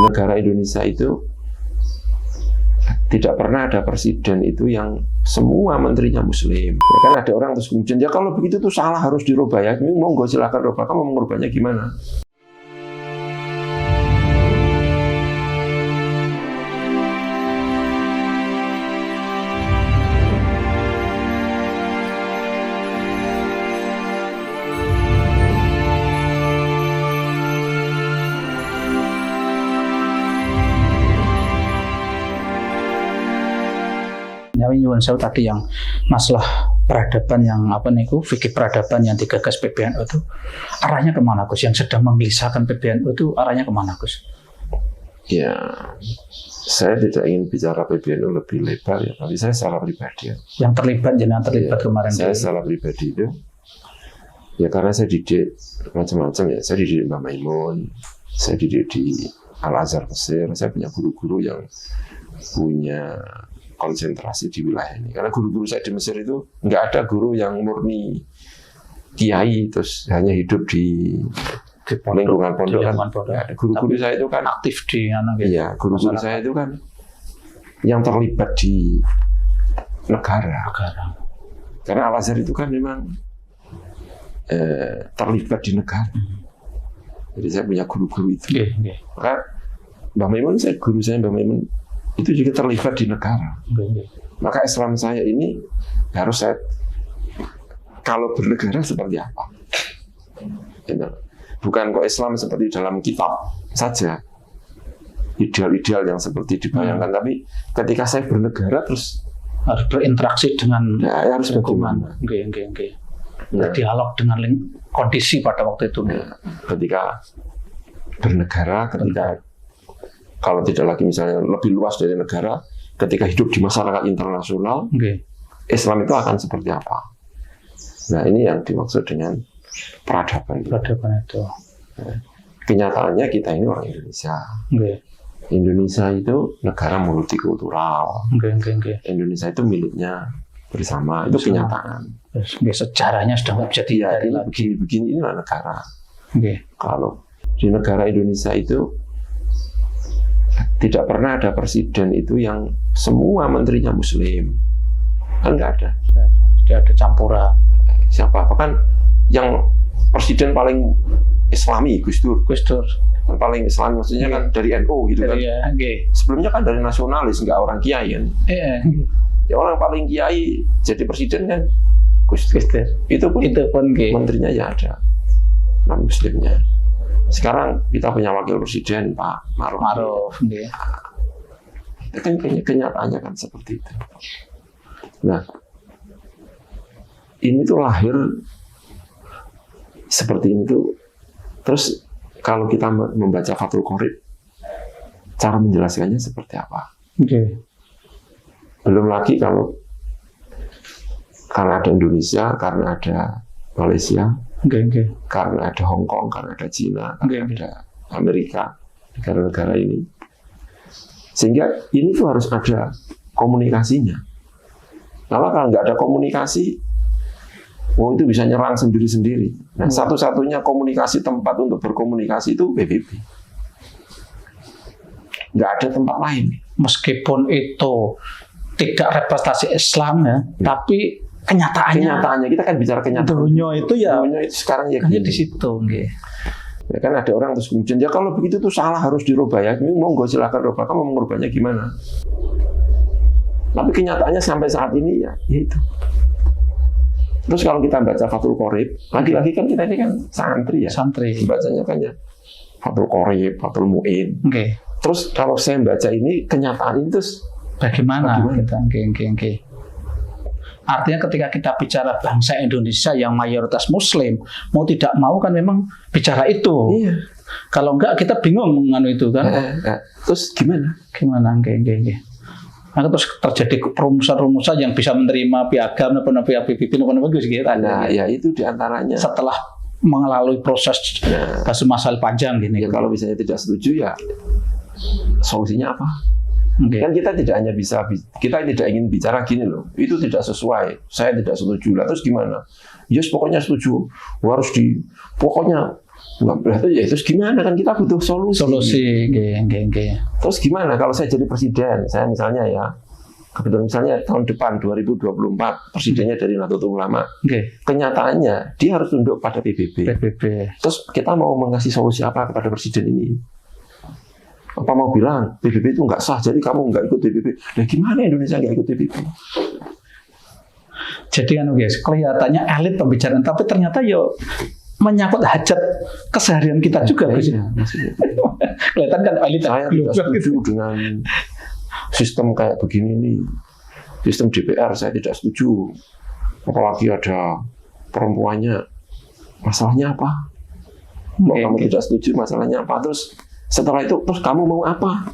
negara Indonesia itu tidak pernah ada presiden itu yang semua menterinya Muslim. Ya kan ada orang terus kemudian, ya kalau begitu tuh salah, harus dirubah ya. Monggo silakan rubah, kamu mau merubahnya gimana? Nyuwun sewu tadi yang masalah peradaban yang fikih peradaban yang digagas PBNU itu arahnya kemana Gus? Yang sedang menggelisahkan PBNU itu arahnya kemana Gus? Ya, saya tidak ingin bicara PBNU lebih lebar ya, tapi saya secara pribadi. Yang terlibat ya, kemarin. Saya secara pribadi itu, ya karena saya didik macam-macam ya. Saya didik Mbah Maimun, saya didik di Al-Azhar Mesir. Saya punya guru-guru yang punya konsentrasi di wilayah ini. Karena guru-guru saya di Mesir itu nggak ada guru yang murni kiai terus hanya hidup di lingkungan pondok kan. Guru-guru saya itu kan aktif di iya, guru-guru saya itu kan yang terlibat di negara. Karena Al-Azhar itu kan memang terlibat di negara. Jadi saya punya guru-guru itu. Maka Mbah Maimun, guru saya Mbah Maimun itu juga terlibat di negara. Maka Islam saya ini harus saya, kalau bernegara seperti apa? Bukan kok Islam seperti dalam kitab saja, ideal-ideal yang seperti dibayangkan, tapi ketika saya bernegara terus harus berinteraksi dengan harus bagaimana? Berdialog dengan kondisi pada waktu itu. Ketika bernegara, kalau tidak lagi misalnya lebih luas dari negara, ketika hidup di masyarakat internasional, Islam itu akan seperti apa? Nah, ini yang dimaksud dengan peradaban. Peradaban itu. Kenyataannya kita ini orang Indonesia. Indonesia itu negara multikultural. Indonesia itu miliknya bersama. Itu kenyataan. Sejarahnya sudah nggak bisa dihindari. Begini inilah negara. Kalau di negara Indonesia itu tidak pernah ada presiden itu yang semua menterinya Muslim, kan nggak ada. Mesti ada campuran. Siapa? Bahkan yang presiden paling Islami, Gus Dur. Paling Islami maksudnya kan dari NU gitu kan. Sebelumnya kan dari nasionalis, nggak orang kiai kan. Ya orang paling kiai jadi presiden kan Gus Dur. Itu pun menterinya ya ada non Muslimnya. Sekarang kita punya wakil presiden Pak Maruf. Itu kan kenyataannya kan seperti itu. Nah, ini tuh lahir seperti ini tuh. Terus kalau kita membaca Fathul Qorib, cara menjelaskannya seperti apa? Belum lagi kalau karena ada Indonesia, karena ada Malaysia, karena ada Hong Kong, karena ada Cina, karena ada Amerika, negara-negara ini. Sehingga ini tuh harus ada komunikasinya. Kalau nggak ada komunikasi, itu bisa nyerang sendiri-sendiri. Nah, satu-satunya komunikasi tempat untuk berkomunikasi itu PBB. Nggak ada tempat lain. Meskipun itu tidak representasi Islam ya, tapi kenyataannya kita kan bicara kenyataan. Dunia itu sekarang ya gini. Di situ. Ya kan ada orang terus kemudian, ya kalau begitu tuh salah, harus dirubah ya. Monggo silakan rubah, kamu mau merubahnya gimana? Tapi kenyataannya sampai saat ini ya itu. Terus kalau kita baca Fathul Qorib, lagi-lagi kan kita ini kan santri ya. Bacanya kan ya Fathul Qorib, Fathul Mu'in. Terus kalau saya baca ini kenyataan itu bagaimana? Artinya ketika kita bicara bangsa Indonesia yang mayoritas Muslim, mau tidak mau kan memang bicara itu. Iya. Kalau enggak kita bingung menganu itu kan. Terus gimana? Maka terus terjadi perumusan-perumusan yang bisa menerima piagam pihak PBB gitu. Nah, ya itu diantaranya. Setelah melalui proses masal panjang gini. Ya, kalau misalnya tidak setuju ya solusinya apa? Kan kita tidak hanya kita tidak ingin bicara gini loh, itu tidak sesuai, saya tidak setuju lah, terus gimana? Yes, pokoknya setuju, harus pokoknya Berarti ya terus gimana, kan kita butuh solusi. Terus gimana kalau saya jadi presiden, saya misalnya ya, kebetulan misalnya tahun depan 2024 presidennya dari Nahdlatul Ulama, kenyataannya dia harus tunduk pada PBB. Terus kita mau mengasih solusi apa kepada presiden ini? Apa mau bilang PBB itu nggak sah, jadi kamu nggak ikut PBB? Nah gimana Indonesia nggak ikut PBB? Jadi kan guys, kelihatannya elit pembicaraan, tapi ternyata yo menyangkut hajat keseharian kita juga, Gus. Kelihatan kan elit. Saya tidak setuju dengan sistem kayak begini nih. Sistem DPR saya tidak setuju. Apalagi ada perempuannya. Masalahnya apa? Kalau kamu tidak setuju, masalahnya apa? Terus setelah itu, terus kamu mau apa?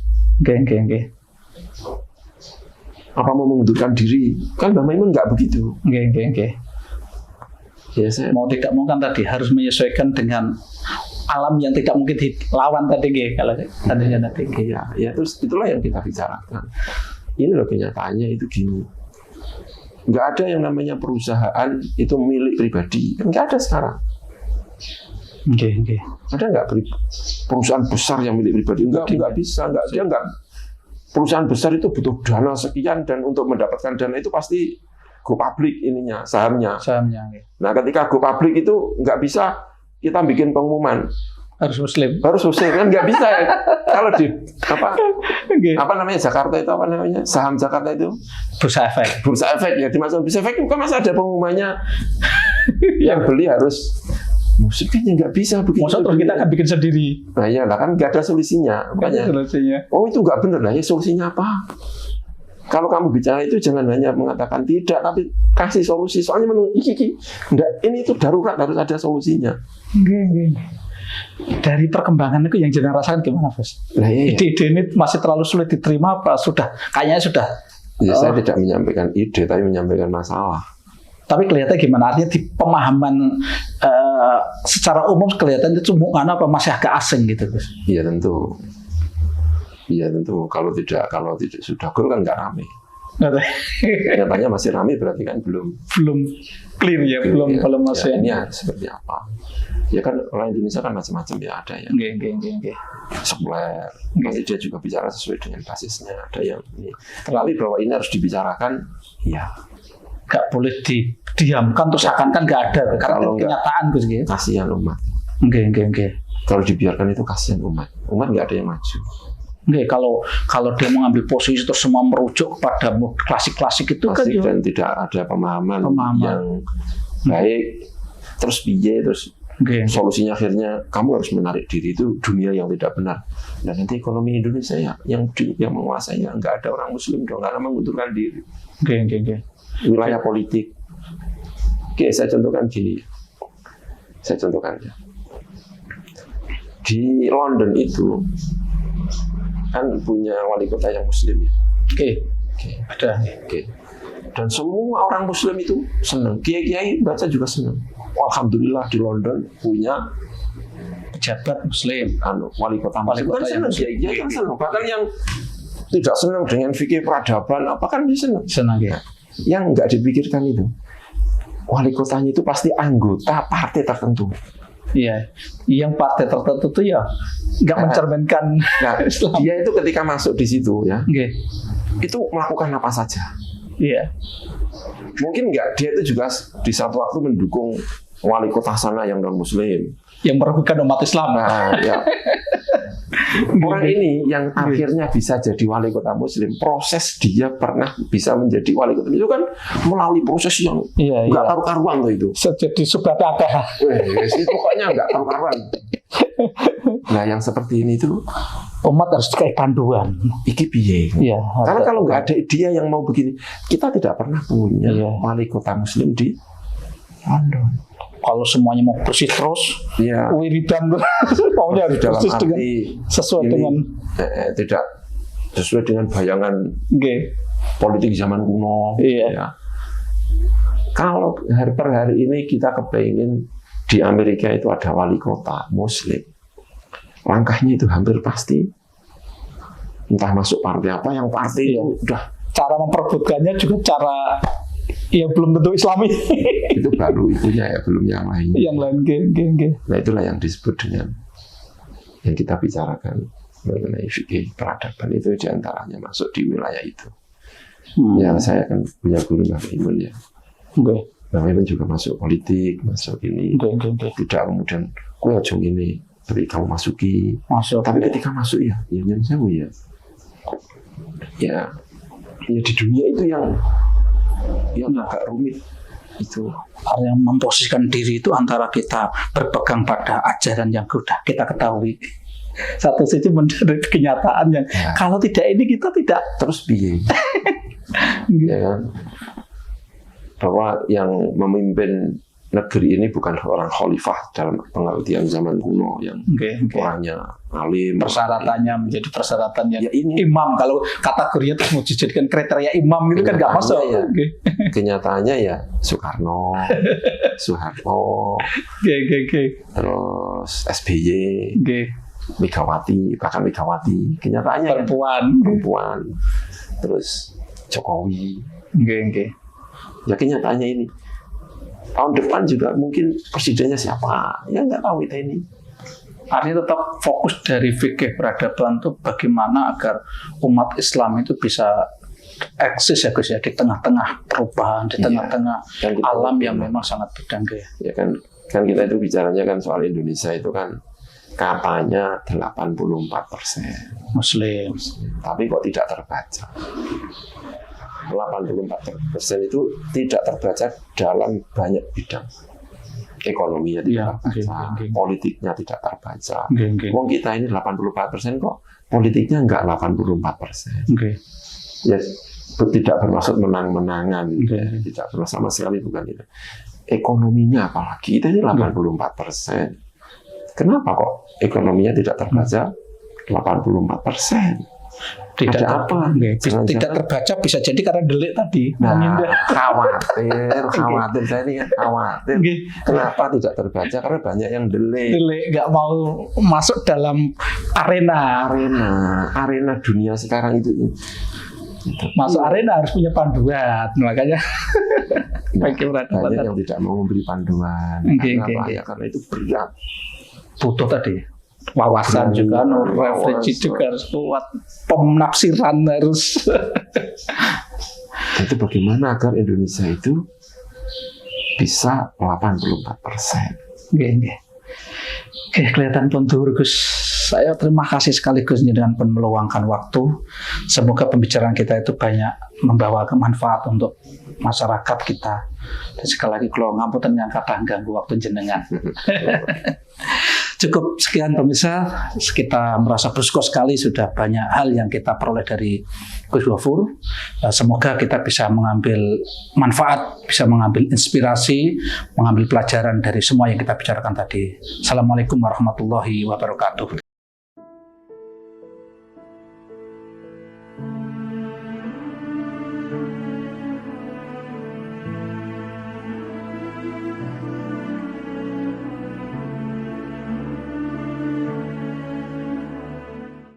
Apa mau mengundurkan diri? Kan Mbak Maimun nggak begitu. Ya, saya mau tidak mau kan tadi harus menyesuaikan dengan alam yang tidak mungkin dilawan tadi, kalau tadinya tadi. Ya terus itulah yang kita bicarakan. Ini loh kenyataannya itu gini. Nggak ada yang namanya perusahaan itu milik pribadi. Nggak ada sekarang. Ada nggak perusahaan besar yang milik pribadi? Nggak bisa. Dia nggak. Perusahaan besar itu butuh dana sekian, dan untuk mendapatkan dana itu pasti go public ininya, sahamnya. Nah, ketika go public itu nggak bisa kita bikin pengumuman harus muslim kan nggak bisa ya. Kalau di apa namanya Jakarta itu apa namanya saham Jakarta itu bursa efek ya, dimasuk bursa efek kan masa ada pengumumannya yang beli harus muslim, kan nggak bisa begitu. Maksud terus kita akan bikin sendiri. Nah ya lah, kan nggak ada solusinya. Makanya oh itu nggak benar lah ya, solusinya apa? Kalau kamu bicara itu jangan hanya mengatakan tidak, tapi kasih solusi. Soalnya ini itu darurat, harus ada solusinya. Dari perkembangan itu yang jenengan rasakan gimana, Bos? Nah, iya. Ide-ide ini masih terlalu sulit diterima apa kayaknya sudah? Ya, saya tidak menyampaikan ide, tapi menyampaikan masalah. Tapi kelihatan gimana? Artinya di pemahaman secara umum kelihatan itu apa masih agak asing gitu, Bos? Iya tentu. Kalau tidak sudah gol kan nggak rame. Nyatanya masih rame, berarti kan belum clear ya, belum masuk. Ini seperti apa? Ya kan orang Indonesia kan macam-macam ya, ada yang sekuler, nanti dia juga bicara sesuai dengan basisnya, ada yang ini. Tapi bahwa ini harus dibicarakan, ya nggak boleh didiamkan terus akan kan nggak ada, karena kenyataan Gus. Kasihan umat. Kalau dibiarkan itu kasihan umat nggak ada yang maju. Kalau dia mengambil posisi terus semua merujuk kepada klasik itu klasik kan tidak ada pemahaman yang baik. Terus solusinya akhirnya kamu harus menarik diri, itu dunia yang tidak benar. Dan nanti ekonomi Indonesia yang menguasainya nggak ada orang Muslim dong, karena mengundurkan diri. Wilayah politik. Saya contohkan gini. Ya. Di London itu kan punya wali kota yang Muslim ya. Ada. Dan semua orang Muslim itu senang. Kiai-kiai baca juga senang. Alhamdulillah di London punya pejabat Muslim, wali kota Muslim. Kan senang, kiai-kiai kan senang. Bahkan yang tidak senang dengan fikih peradaban, apa kan dia senang ya. Yang nggak dipikirkan itu, wali kotanya itu pasti anggota partai tertentu. Iya, yang partai tertentu itu ya nggak mencerminkan Islam. Dia itu ketika masuk di situ ya, itu melakukan apa saja. Iya. Mungkin nggak, dia itu juga di satu waktu mendukung wali kota sana yang non Muslim, yang merugikan umat Islam. Nah, ya. Orang ini yang akhirnya bisa jadi wali kota Muslim, proses dia pernah bisa menjadi wali kota itu kan melalui proses yang nggak karu-karuan tuh itu. Jadi subhataka. Pokoknya nggak karu-karuan. Nah, yang seperti ini tuh umat harus kayak panduan. Iki piye? Iya. Karena kalau nggak ada dia yang mau begini, kita tidak pernah punya wali kota Muslim di London. Kalau semuanya mau bersih terus, wiridan maunya harus bersih dengan sesuai dengan tidak sesuai dengan bayangan politik zaman kuno. Ya. Kalau per hari ini kita kepengen di Amerika itu ada wali kota Muslim, langkahnya itu hampir pasti entah masuk partai apa, yang partai itu udah cara memperebutkannya juga cara Iya, belum tentu Islami. Itu baru itunya ya, belum yang lain. Yang lain, oke. Nah itulah yang disebut dengan yang kita bicarakan mengenai fikih peradaban, itu diantaranya masuk di wilayah itu. Ya saya kan punya guru Mbak Imun ya. Mbak Imun juga masuk politik, masuk ini. Tidak kemudian kue aja ini, tapi kamu masuki. Tapi ketika masuk ya nyun sewu ya. Ya di dunia itu yang agak rumit itu. Yang memposisikan diri itu antara kita berpegang pada ajaran yang sudah kita ketahui, satu sisi menjadi kenyataan yang kalau tidak ini kita tidak terus biye. Ya kan? Bahwa yang memimpin negeri ini bukan orang khalifah dalam pengertian zaman kuno yang orangnya alim. Persyaratannya menjadi persyaratan yang imam. Kalau kategorinya mau dijadikan kriteria imam itu kan nggak masuk. Ya, kenyataannya ya Soekarno, Soeharto, terus SBY, Megawati, bahkan Megawati. Kenyataannya perempuan, terus Jokowi. Ya kenyataannya ini. Tahun depan juga mungkin presidennya siapa? Ya nggak tahu kita ini. Artinya tetap fokus dari fikih peradaban itu bagaimana agar umat Islam itu bisa eksis ya Gus ya di tengah-tengah perubahan, di tengah-tengah alam yang memang sangat berdanggah. Ya kan kita itu bicaranya kan soal Indonesia itu kan katanya 84% Muslim. Tapi kok tidak terbaca. 84% itu tidak terbaca dalam banyak bidang. Ekonominya tidak terbaca, politiknya tidak terbaca. Wong kita ini 84% kok politiknya enggak 84%. Ya tidak bermaksud menang-menangan, tidak pernah sama sekali bukan itu. Ekonominya apalagi kita ini 84%. Kenapa kok ekonominya tidak terbaca 84%? Tidak apa? Tidak terbaca bisa jadi karena delik tadi. Khawatir saya ini kan khawatir. Kenapa tidak terbaca? Karena banyak yang delik. Nggak mau masuk dalam arena dunia sekarang itu. Masuk arena harus punya panduan, makanya banyak yang tidak mau memberi panduan. Karena itu berat. Butuh tadi wawasan juga, refleksi juga harus kuat, penafsiran harus. Itu bagaimana agar Indonesia itu bisa 84%. Oke, kelihatan kontur Gus. Saya terima kasih sekaligus dengan meluangkan waktu. Semoga pembicaraan kita itu banyak membawa kemanfaat untuk masyarakat kita. Dan sekali lagi kalau ngapunten yang kadang ganggu waktu jenengan. Cukup sekian pemirsa, kita merasa bersyukur sekali sudah banyak hal yang kita peroleh dari Gus Ghafur. Semoga kita bisa mengambil manfaat, bisa mengambil inspirasi, mengambil pelajaran dari semua yang kita bicarakan tadi. Assalamualaikum warahmatullahi wabarakatuh.